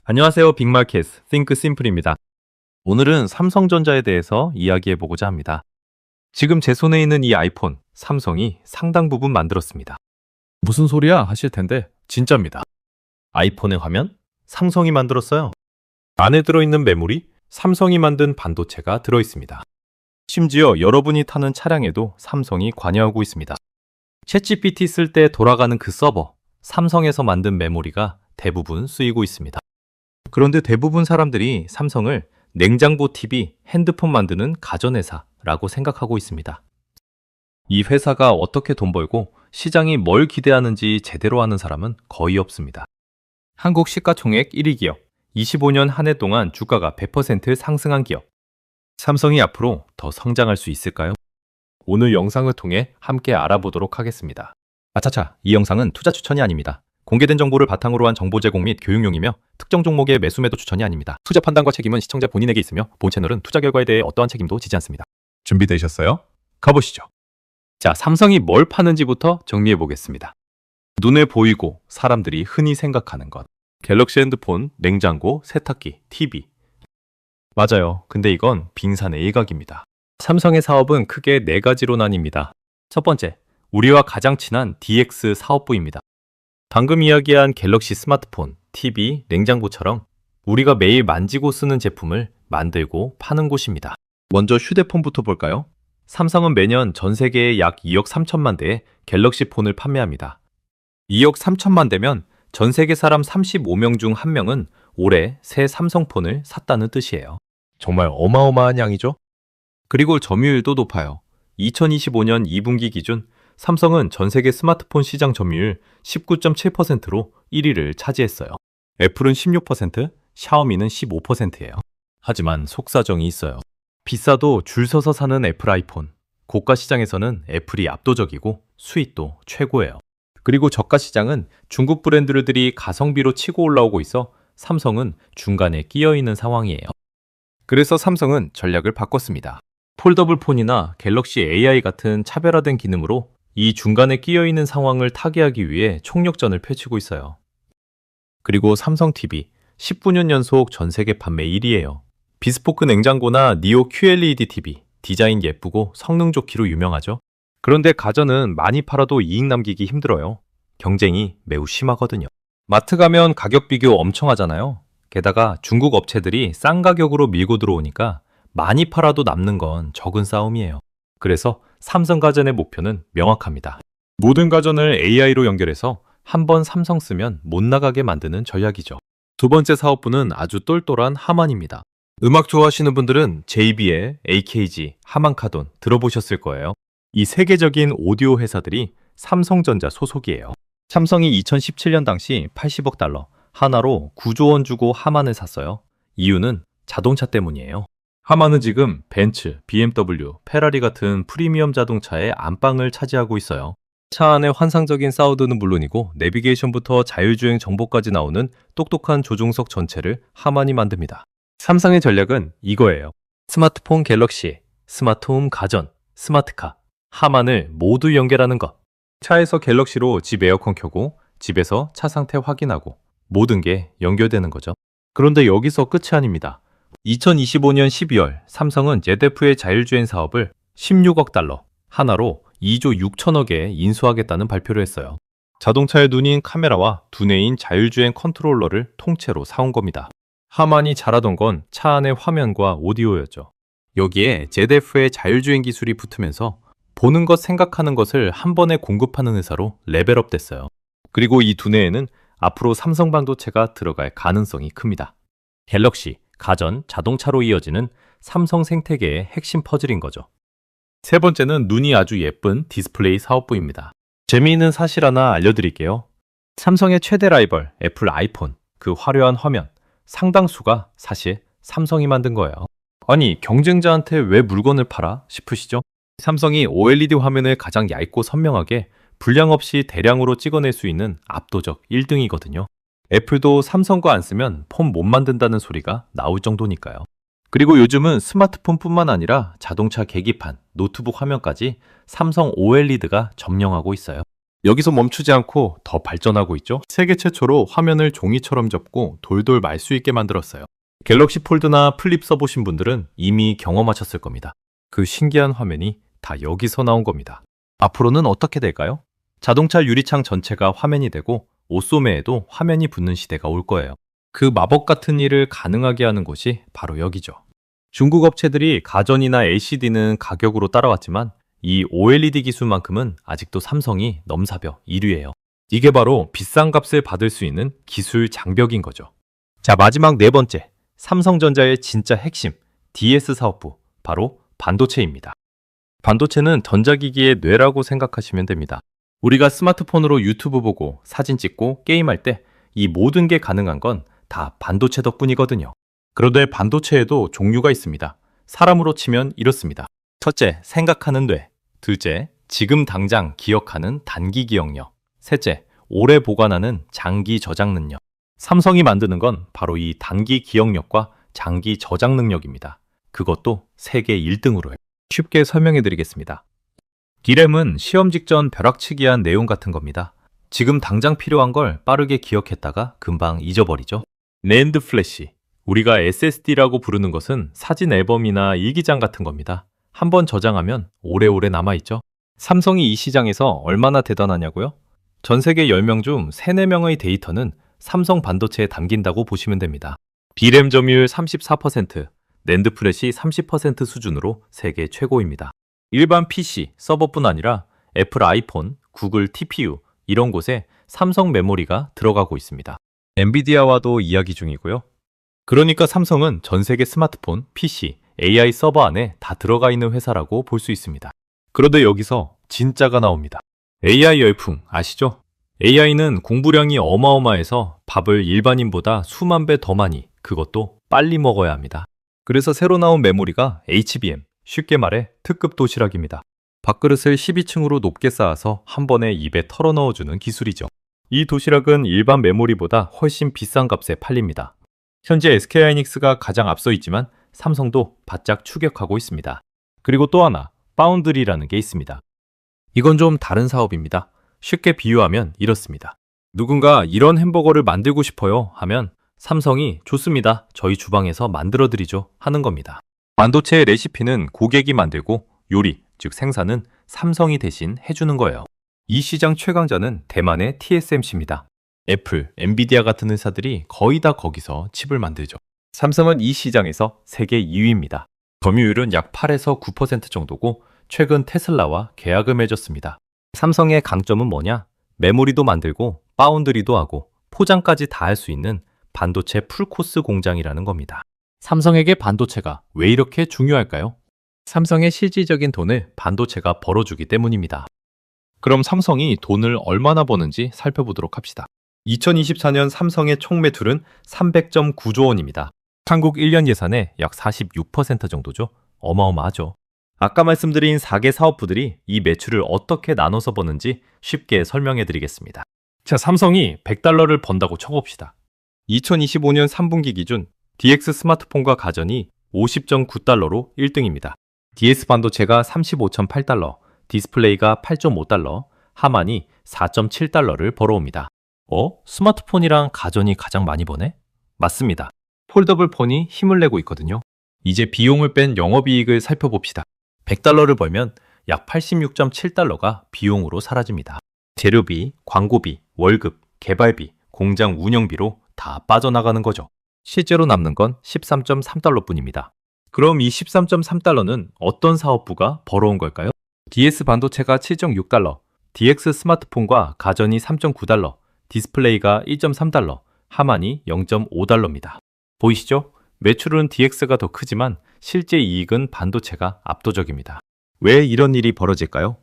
안녕하세요. 빅마켓 Think Simple입니다. 오늘은 삼성전자에 대해서 이야기해보고자 합니다. 지금 제 손에 있는 이 아이폰, 삼성이 상당 부분 만들었습니다. 무슨 소리야 하실 텐데 진짜입니다. 아이폰의 화면, 삼성이 만들었어요. 안에 들어있는 메모리, 삼성이 만든 반도체가 들어있습니다. 심지어 여러분이 타는 차량에도 삼성이 관여하고 있습니다. 챗GPT 쓸 때 돌아가는 그 서버, 삼성에서 만든 메모리가 대부분 쓰이고 있습니다. 그런데 대부분 사람들이 삼성을 냉장고, TV, 핸드폰 만드는 가전회사라고 생각하고 있습니다. 이 회사가 어떻게 돈 벌고 시장이 뭘 기대하는지 제대로 아는 사람은 거의 없습니다. 한국 시가총액 1위 기업, 25년 한 해 동안 주가가 100% 상승한 기업. 삼성이 앞으로 더 성장할 수 있을까요? 오늘 영상을 통해 함께 알아보도록 하겠습니다. 아차차, 이 영상은 투자 추천이 아닙니다. 공개된 정보를 바탕으로 한 정보 제공 및 교육용이며 특정 종목의 매수 매도 추천이 아닙니다. 투자 판단과 책임은 시청자 본인에게 있으며 본 채널은 투자 결과에 대해 어떠한 책임도 지지 않습니다. 준비되셨어요? 가보시죠. 자, 삼성이 뭘 파는지부터 정리해 보겠습니다. 눈에 보이고 사람들이 흔히 생각하는 것. 갤럭시 핸드폰, 냉장고, 세탁기, TV. 맞아요. 근데 이건 빙산의 일각입니다. 삼성의 사업은 크게 4가지로 나뉩니다. 첫 번째, 우리와 가장 친한 DX 사업부입니다. 방금 이야기한 갤럭시 스마트폰, TV, 냉장고처럼 우리가 매일 만지고 쓰는 제품을 만들고 파는 곳입니다. 먼저 휴대폰부터 볼까요? 삼성은 매년 전 세계에 약 2억 3천만 대의 갤럭시 폰을 판매합니다. 2억 3천만 대면 전 세계 사람 35명 중 1명은 올해 새 삼성폰을 샀다는 뜻이에요. 정말 어마어마한 양이죠? 그리고 점유율도 높아요. 2025년 2분기 기준 삼성은 전 세계 스마트폰 시장 점유율 19.7%로 1위를 차지했어요. 애플은 16%, 샤오미는 15%예요. 하지만 속사정이 있어요. 비싸도 줄 서서 사는 애플 아이폰. 고가 시장에서는 애플이 압도적이고 수익도 최고예요. 그리고 저가 시장은 중국 브랜드들이 가성비로 치고 올라오고 있어 삼성은 중간에 끼어 있는 상황이에요. 그래서 삼성은 전략을 바꿨습니다. 폴더블 폰이나 갤럭시 AI 같은 차별화된 기능으로 이 중간에 끼어 있는 상황을 타개하기 위해 총력전을 펼치고 있어요. 그리고 삼성 TV 19년 연속 전 세계 판매 1위예요. 비스포크 냉장고나 니오 QLED TV, 디자인 예쁘고 성능 좋기로 유명하죠. 그런데 가전은 많이 팔아도 이익 남기기 힘들어요. 경쟁이 매우 심하거든요. 마트 가면 가격 비교 엄청 하잖아요. 게다가 중국 업체들이 싼 가격으로 밀고 들어오니까 많이 팔아도 남는 건 적은 싸움이에요. 그래서 삼성가전의 목표는 명확합니다. 모든 가전을 AI로 연결해서 한번 삼성 쓰면 못 나가게 만드는 전략이죠. 두 번째 사업부는 아주 똘똘한 하만입니다. 음악 좋아하시는 분들은 JBL, AKG, 하만카돈 들어보셨을 거예요. 이 세계적인 오디오 회사들이 삼성전자 소속이에요. 삼성이 2017년 당시 80억 달러, 하나로 9조 원 주고 하만을 샀어요. 이유는 자동차 때문이에요. 하만은 지금 벤츠, BMW, 페라리 같은 프리미엄 자동차의 안방을 차지하고 있어요. 차 안의 환상적인 사운드는 물론이고 내비게이션부터 자율주행 정보까지 나오는 똑똑한 조종석 전체를 하만이 만듭니다. 삼성의 전략은 이거예요. 스마트폰 갤럭시, 스마트홈 가전, 스마트카, 하만을 모두 연결하는 것. 차에서 갤럭시로 집 에어컨 켜고 집에서 차 상태 확인하고 모든 게 연결되는 거죠. 그런데 여기서 끝이 아닙니다. 2025년 12월 삼성은 ZF의 자율주행 사업을 16억 달러, 하나로 2조 6천억에 인수하겠다는 발표를 했어요. 자동차의 눈인 카메라와 두뇌인 자율주행 컨트롤러를 통째로 사온 겁니다. 하만이 잘하던 건 차 안의 화면과 오디오였죠. 여기에 ZF의 자율주행 기술이 붙으면서 보는 것, 생각하는 것을 한 번에 공급하는 회사로 레벨업 됐어요. 그리고 이 두뇌에는 앞으로 삼성 반도체가 들어갈 가능성이 큽니다. 갤럭시, 가전, 자동차로 이어지는 삼성 생태계의 핵심 퍼즐인 거죠. 세 번째는 눈이 아주 예쁜 디스플레이 사업부입니다. 재미있는 사실 하나 알려드릴게요. 삼성의 최대 라이벌 애플 아이폰, 그 화려한 화면, 상당수가 사실 삼성이 만든 거예요. 아니, 경쟁자한테 왜 물건을 팔아 싶으시죠? 삼성이 OLED 화면을 가장 얇고 선명하게 불량 없이 대량으로 찍어낼 수 있는 압도적 1등이거든요. 애플도 삼성거 안 쓰면 폰 못 만든다는 소리가 나올 정도니까요. 그리고 요즘은 스마트폰뿐만 아니라 자동차 계기판, 노트북 화면까지 삼성 OLED가 점령하고 있어요. 여기서 멈추지 않고 더 발전하고 있죠. 세계 최초로 화면을 종이처럼 접고 돌돌 말 수 있게 만들었어요. 갤럭시 폴드나 플립 써보신 분들은 이미 경험하셨을 겁니다. 그 신기한 화면이 다 여기서 나온 겁니다. 앞으로는 어떻게 될까요? 자동차 유리창 전체가 화면이 되고 옷소매에도 화면이 붙는 시대가 올 거예요. 그 마법 같은 일을 가능하게 하는 곳이 바로 여기죠. 중국 업체들이 가전이나 LCD는 가격으로 따라왔지만 이 OLED 기술만큼은 아직도 삼성이 넘사벽 1위예요. 이게 바로 비싼 값을 받을 수 있는 기술 장벽인 거죠. 자, 마지막 네 번째, 삼성전자의 진짜 핵심, DS 사업부, 바로 반도체입니다. 반도체는 전자기기의 뇌라고 생각하시면 됩니다. 우리가 스마트폰으로 유튜브 보고 사진 찍고 게임할 때 이 모든 게 가능한 건 다 반도체 덕분이거든요. 그런데 반도체에도 종류가 있습니다. 사람으로 치면 이렇습니다. 첫째, 생각하는 뇌. 둘째, 지금 당장 기억하는 단기 기억력. 셋째, 오래 보관하는 장기 저장 능력. 삼성이 만드는 건 바로 이 단기 기억력과 장기 저장 능력입니다. 그것도 세계 1등으로요. 쉽게 설명해 드리겠습니다. 디램은 시험 직전 벼락치기한 내용 같은 겁니다. 지금 당장 필요한 걸 빠르게 기억했다가 금방 잊어버리죠. 낸드 플래시, 우리가 SSD라고 부르는 것은 사진 앨범이나 일기장 같은 겁니다. 한번 저장하면 오래오래 남아있죠. 삼성이 이 시장에서 얼마나 대단하냐고요? 전 세계 10명 중 3, 4명의 데이터는 삼성 반도체에 담긴다고 보시면 됩니다. D램 점유율 34%, 낸드 플래시 30% 수준으로 세계 최고입니다. 일반 PC, 서버뿐 아니라 애플 아이폰, 구글 TPU 이런 곳에 삼성 메모리가 들어가고 있습니다. 엔비디아와도 이야기 중이고요. 그러니까 삼성은 전 세계 스마트폰, PC, AI 서버 안에 다 들어가 있는 회사라고 볼 수 있습니다. 그런데 여기서 진짜가 나옵니다. AI 열풍 아시죠? AI는 공부량이 어마어마해서 밥을 일반인보다 수만 배 더 많이, 그것도 빨리 먹어야 합니다. 그래서 새로 나온 메모리가 HBM, 쉽게 말해 특급 도시락입니다. 밥그릇을 12층으로 높게 쌓아서 한 번에 입에 털어 넣어주는 기술이죠. 이 도시락은 일반 메모리보다 훨씬 비싼 값에 팔립니다. 현재 SK하이닉스가 가장 앞서 있지만 삼성도 바짝 추격하고 있습니다. 그리고 또 하나, 파운드리라는 게 있습니다. 이건 좀 다른 사업입니다. 쉽게 비유하면 이렇습니다. 누군가 이런 햄버거를 만들고 싶어요 하면 삼성이 좋습니다. 저희 주방에서 만들어드리죠 하는 겁니다. 반도체의 레시피는 고객이 만들고 요리, 즉 생산은 삼성이 대신 해주는 거예요. 이 시장 최강자는 대만의 TSMC입니다. 애플, 엔비디아 같은 회사들이 거의 다 거기서 칩을 만들죠. 삼성은 이 시장에서 세계 2위입니다. 점유율은 약 8에서 9% 정도고 최근 테슬라와 계약을 맺었습니다. 삼성의 강점은 뭐냐? 메모리도 만들고 파운드리도 하고 포장까지 다 할 수 있는 반도체 풀코스 공장이라는 겁니다. 삼성에게 반도체가 왜 이렇게 중요할까요? 삼성의 실질적인 돈을 반도체가 벌어주기 때문입니다. 그럼 삼성이 돈을 얼마나 버는지 살펴보도록 합시다. 2024년 삼성의 총 매출은 300.9조 원입니다. 한국 1년 예산의 약 46% 정도죠. 어마어마하죠. 아까 말씀드린 4개 사업부들이 이 매출을 어떻게 나눠서 버는지 쉽게 설명해 드리겠습니다. 자, 삼성이 $100를 번다고 쳐봅시다. 2025년 3분기 기준 DX 스마트폰과 가전이 50.9달러로 1등입니다. DS 반도체가 35.8달러, 디스플레이가 8.5달러, 하만이 4.7달러를 벌어옵니다. 스마트폰이랑 가전이 가장 많이 버네? 맞습니다. 폴더블 폰이 힘을 내고 있거든요. 이제 비용을 뺀 영업이익을 살펴봅시다. $100를 벌면 약 86.7달러가 비용으로 사라집니다. 재료비, 광고비, 월급, 개발비, 공장 운영비로 다 빠져나가는 거죠. 실제로 남는 건 13.3달러 뿐입니다. 그럼 이 13.3달러는 어떤 사업부가 벌어온 걸까요? DS 반도체가 7.6달러, DX 스마트폰과 가전이 3.9달러, 디스플레이가 1.3달러, 하만이 0.5달러입니다. 보이시죠? 매출은 DX가 더 크지만 실제 이익은 반도체가 압도적입니다. 왜 이런 일이 벌어질까요?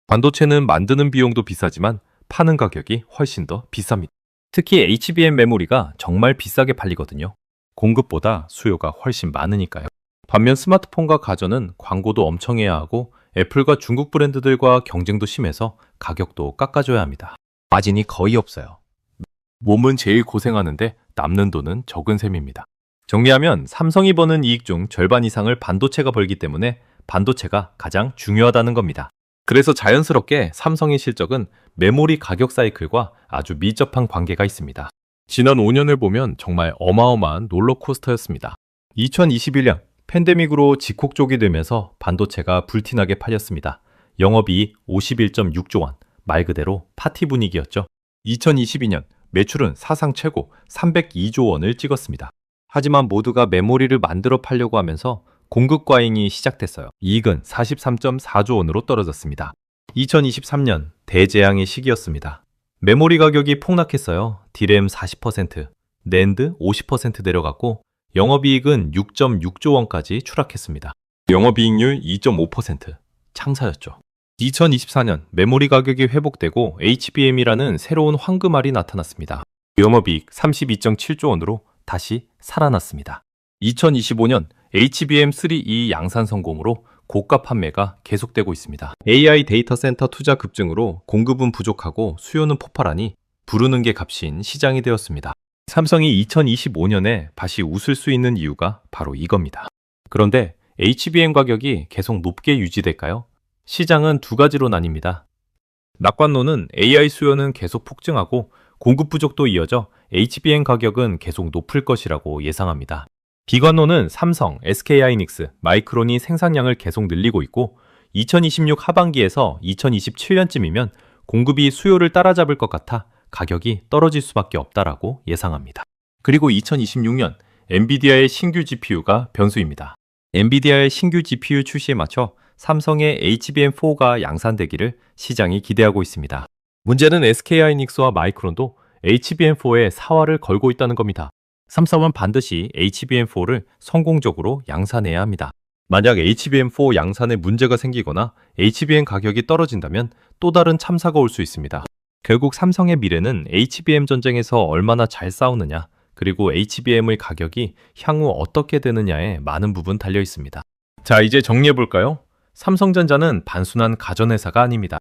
반도체는 만드는 비용도 비싸지만 파는 가격이 훨씬 더 비쌉니다. 특히 HBM 메모리가 정말 비싸게 팔리거든요. 공급보다 수요가 훨씬 많으니까요. 반면 스마트폰과 가전은 광고도 엄청 해야 하고 애플과 중국 브랜드들과 경쟁도 심해서 가격도 깎아줘야 합니다. 마진이 거의 없어요. 몸은 제일 고생하는데 남는 돈은 적은 셈입니다. 정리하면 삼성이 버는 이익 중 절반 이상을 반도체가 벌기 때문에 반도체가 가장 중요하다는 겁니다. 그래서 자연스럽게 삼성의 실적은 메모리 가격 사이클과 아주 밀접한 관계가 있습니다. 지난 5년을 보면 정말 어마어마한 롤러코스터였습니다. 2021년 팬데믹으로 직콕족이 되면서 반도체가 불티나게 팔렸습니다. 영업이익 51.6조 원, 말 그대로 파티 분위기였죠. 2022년 매출은 사상 최고 302조 원을 찍었습니다. 하지만 모두가 메모리를 만들어 팔려고 하면서 공급 과잉이 시작됐어요. 이익은 43.4조 원으로 떨어졌습니다. 2023년 대재앙의 시기였습니다. 메모리 가격이 폭락했어요. 디램 40%, 낸드 50% 내려갔고 영업이익은 6.6조 원까지 추락했습니다. 영업이익률 2.5%, 창사였죠. 2024년 메모리 가격이 회복되고 HBM이라는 새로운 황금알이 나타났습니다. 영업이익 32.7조 원으로 다시 살아났습니다. 2025년 HBM3E 양산 성공으로 고가 판매가 계속되고 있습니다. AI 데이터 센터 투자 급증으로 공급은 부족하고 수요는 폭발하니 부르는 게 값인 시장이 되었습니다. 삼성이 2025년에 다시 웃을 수 있는 이유가 바로 이겁니다. 그런데 HBM 가격이 계속 높게 유지될까요? 시장은 두 가지로 나뉩니다. 낙관론은 AI 수요는 계속 폭증하고 공급 부족도 이어져 HBM 가격은 계속 높을 것이라고 예상합니다. 비관론은 삼성, SK하이닉스, 마이크론이 생산량을 계속 늘리고 있고 2026 하반기에서 2027년쯤이면 공급이 수요를 따라잡을 것 같아 가격이 떨어질 수밖에 없다라고 예상합니다. 그리고 2026년 엔비디아의 신규 GPU가 변수입니다. 엔비디아의 신규 GPU 출시에 맞춰 삼성의 HBM4가 양산되기를 시장이 기대하고 있습니다. 문제는 SK하이닉스와 마이크론도 HBM4에 사활을 걸고 있다는 겁니다. 삼성은 반드시 HBM4를 성공적으로 양산해야 합니다. 만약 HBM4 양산에 문제가 생기거나 HBM 가격이 떨어진다면 또 다른 참사가 올 수 있습니다. 결국 삼성의 미래는 HBM 전쟁에서 얼마나 잘 싸우느냐, 그리고 HBM의 가격이 향후 어떻게 되느냐에 많은 부분 달려 있습니다. 자, 이제 정리해 볼까요? 삼성전자는 단순한 가전회사가 아닙니다.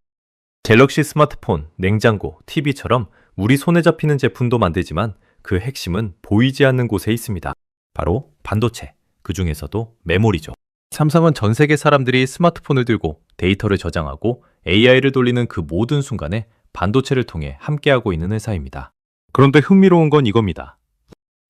갤럭시 스마트폰, 냉장고, TV처럼 우리 손에 잡히는 제품도 만들지만 그 핵심은 보이지 않는 곳에 있습니다. 바로 반도체, 그 중에서도 메모리죠. 삼성은 전 세계 사람들이 스마트폰을 들고 데이터를 저장하고 AI를 돌리는 그 모든 순간에 반도체를 통해 함께하고 있는 회사입니다. 그런데 흥미로운 건 이겁니다.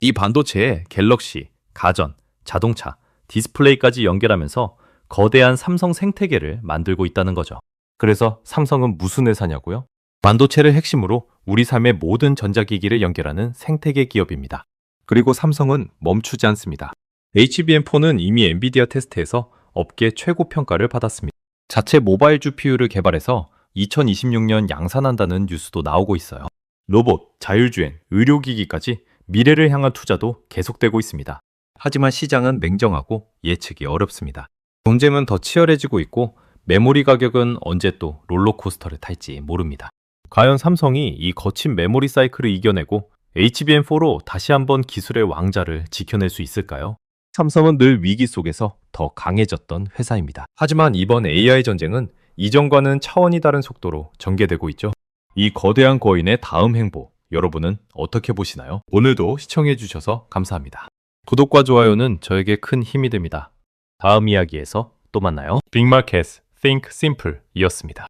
이 반도체에 갤럭시, 가전, 자동차, 디스플레이까지 연결하면서 거대한 삼성 생태계를 만들고 있다는 거죠. 그래서 삼성은 무슨 회사냐고요? 반도체를 핵심으로 우리 삶의 모든 전자기기를 연결하는 생태계 기업입니다. 그리고 삼성은 멈추지 않습니다. HBM4는 이미 엔비디아 테스트에서 업계 최고 평가를 받았습니다. 자체 모바일 GPU를 개발해서 2026년 양산한다는 뉴스도 나오고 있어요. 로봇, 자율주행, 의료기기까지 미래를 향한 투자도 계속되고 있습니다. 하지만 시장은 냉정하고 예측이 어렵습니다. 경쟁은 더 치열해지고 있고 메모리 가격은 언제 또 롤러코스터를 탈지 모릅니다. 과연 삼성이 이 거친 메모리 사이클을 이겨내고 HBM4로 다시 한번 기술의 왕자를 지켜낼 수 있을까요? 삼성은 늘 위기 속에서 더 강해졌던 회사입니다. 하지만 이번 AI 전쟁은 이전과는 차원이 다른 속도로 전개되고 있죠. 이 거대한 거인의 다음 행보, 여러분은 어떻게 보시나요? 오늘도 시청해주셔서 감사합니다. 구독과 좋아요는 저에게 큰 힘이 됩니다. 다음 이야기에서 또 만나요. 빅마켓 Think Simple 이었습니다.